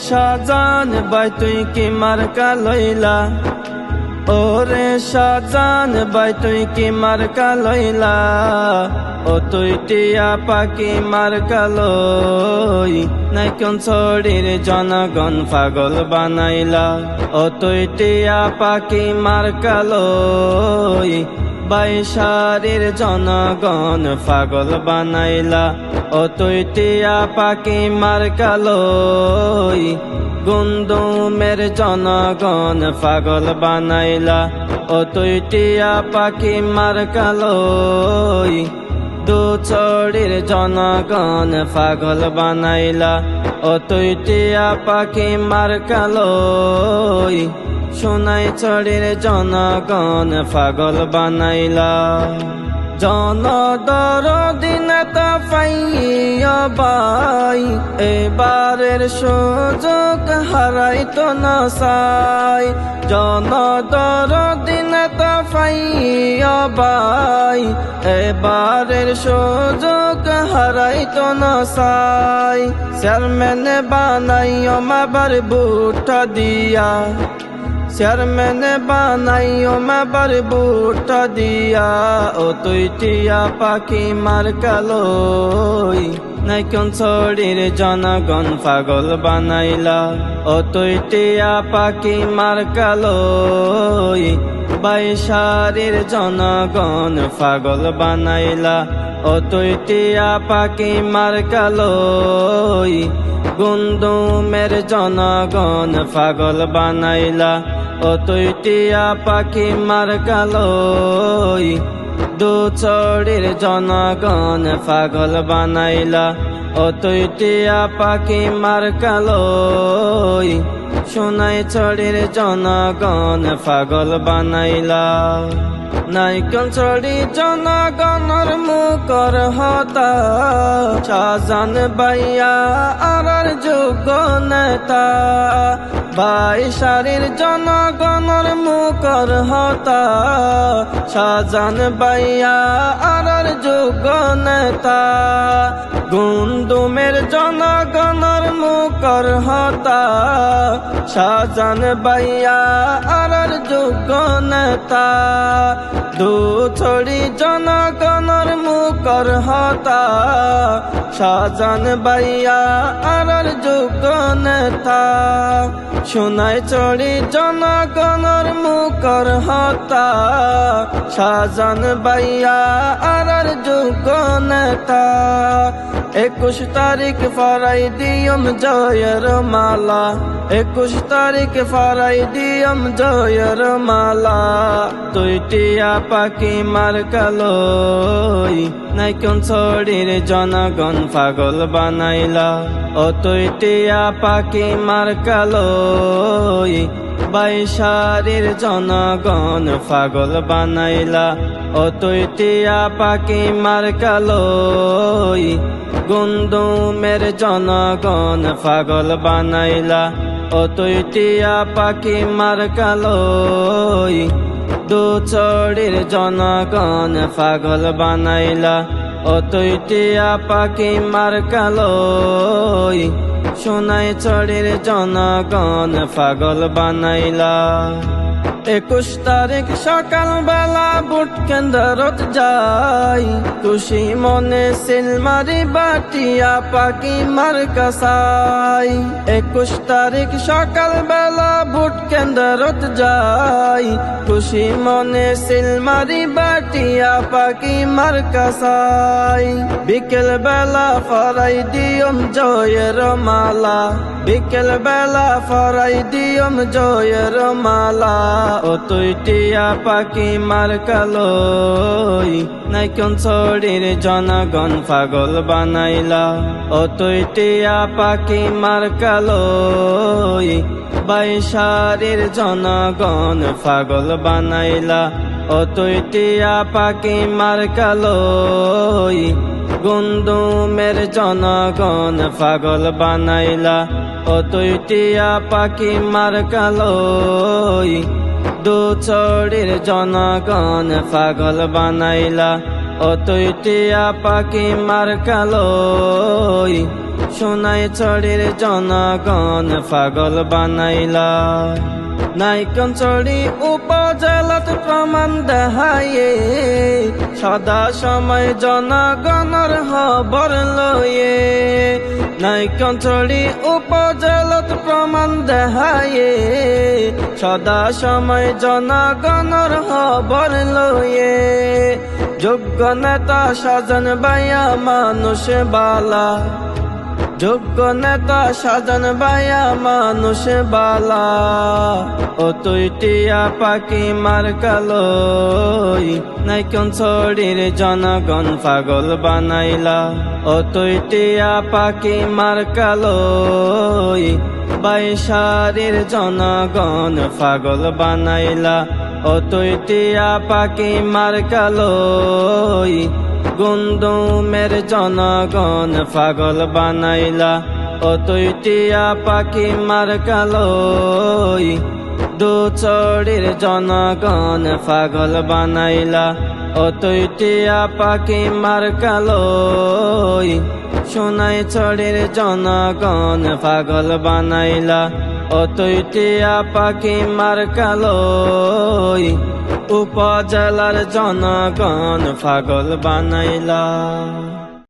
শাহজান ভাই তুই কি মার্কা লইলা, ওরে শাহজান ভাই তুই কি মার্কা লইলা, ও তুই টিয়া পাখি মার্কা লই নাই কোন ছড়ির জনগণ পাগল বানাইলা, ও তুই টিয়া পাখি মার্কা লই বাইশারির জনগণ পাগল বানাইলা, ও তুই টিয়া পাখি মার্কা লই গুন্দুমের জনগণ পাগল বানাইলা, ও তুই টিয়া পাখি মার্কা লই দুচড়ির জনগণ পাগল বানাইলা, ও তুই টিয়া পাখি মার্কা লই সোনাই চড়ির জনগণ পাগল বানাইলা। জনদরদি নেতা পাইয়া ভাই এবারের সুযোগ হারাইতো না চাই, জনদরদি নেতা পাইয়া ভাই এবারের সুযোগ হারাইতো না চাই, চেয়ারম্যান বানাইও মাবার বুটা দিয়া, চেয়ারম্যান বানাইও মাবার বুটা দিয়া, ও তুই টিয়া পাখি মার্কা লই নাই কোন ছড়ির জনগণ পাগল বানাইলা, ও তুই টিয়া পাখি মার্কা লই বাইশারির জনগণ পাগল বানাইলা, ও তুই টিয়া পাখি মার্কা লই গুন্দুমের জনগণ পাগল বানাইলা, ও তুই টিয়া পাখি মার্কা লই দুচড়ির জনগণ পাগল বানাইলা, ও তুই টিয়া পাখি মার্কা লই সোনাই চড়ির জনগণ পাগল বানাইলা। নাইকল চড়ি জনগণর মুখর হতা শাহজান ভাইয়া আর যোগ্য নেতা, বাইশারির জনগণর মুখর হতা শাহজান ভাইয়া আর যোগ্য নেতা, গুন্দুমের জনগণর মুখর হতা শাহজান ভাইয়া আর যোগ্য নেতা, দুছড়ি জনগণর মুখর হতা শাহজান ভাইয়া আর যোগ্য নেতা, সোনাই চড়ি জনগণর মুখর হতা শাহজান ভাইয়া আর যোগ্য নেতা, 21 তারিখ ফারাই দিয়ম জয়ের মালা, 21 তারিখ ফারাই দিয়ম জয়ের মালা, তুই টিয়া পাখি মার্কা লই নাই কোন ছড়ির জনগণ পাগল বানাইলা, ও তুই টিয়া পাখি মার্কা লই বাইশারির জনগণ পাগল বানাইলা, ও তুই টিয়া পাখি মার্কা লই গুন্দুমের জনগণ পাগল বানাইলা, ও তুই টিয়া পাখি মার্কা লই দুচড়ির জনগণ পাগল বানাইলা, ও তুই টিয়া পাখি মার্কা লই সোনাই চড়ির জনগণ পাগল বানাইলা। 21 তারিখ সকাল বেলা বুট কেন্দ্রত যাই, খুশি মনে সিলমারি বাটিয়া পাখি মার্কা চাই, 21 তারিখ সকাল বেলা বুট কেন্দ্রত যাই, খুশি মনে সিলমারি বাটিয়া পাখি মার্কা চাই, বিকেল বেলা ফরাই দিয়ম জয়ের মালা, বিকেল বেলা ফরাই দিয়ম জয়ের মালা, ও তুই টিয়া পাখি মার্কা লই নাই কোন ছড়ির জনগণ পাগল বানাইলা, ও তুই টিয়া পাখি মার্কা লই বাইশারির জনগণ পাগল বানাইলা, ও তুই টিয়া পাখি মার্কা লই গুন্দুমের জনগণ পাগল বানাইলা, ও তুই টিয়া পাখি মার্কা লই দুচড়ির জনগণ পাগল বানাইলা, ও তুই টিয়া পাখি মার্কা লই সোনাই চড়ির জনগণ পাগল বানাইলা নাইকঞ্চড়ি উপজেলাত প্রমাণ দেখায়ে সদা সময় জনগণর খবর লয়ে নাইকঞ্চড়ি উপজেলাত প্রমাণ দেখায়ে সদা সময় জনগণর খবর লয়ে যোগ্য নেতা সাজন ভাইয়া মানুষ বালা যোগ্য নেতা সাজন ভাইয়া মানুষ বালা ও তুই টিয়া পাখি মার কালই নাইকঞ্চড়ির জনগণ পাগল বানাইলা ও তুই টিয়া পাখি মার কালই বাইশারির জনগণ পাগল বানাইলা ও তুই টিয়া পাখি মার কালই গুন্দুমের জনগণ পাগল বানাইলা ও তুই টিয়া পাখি মার কালই দুচড়ির জনগণ পাগল বানাইলা ও তুই টিয়া পাখি মার কালই সোনাই চড়ির জনগণ পাগল বানাইলা ও তুই টিয়া পাখি মার কালই উপজেলার জনগণ পাগল বানাইলা।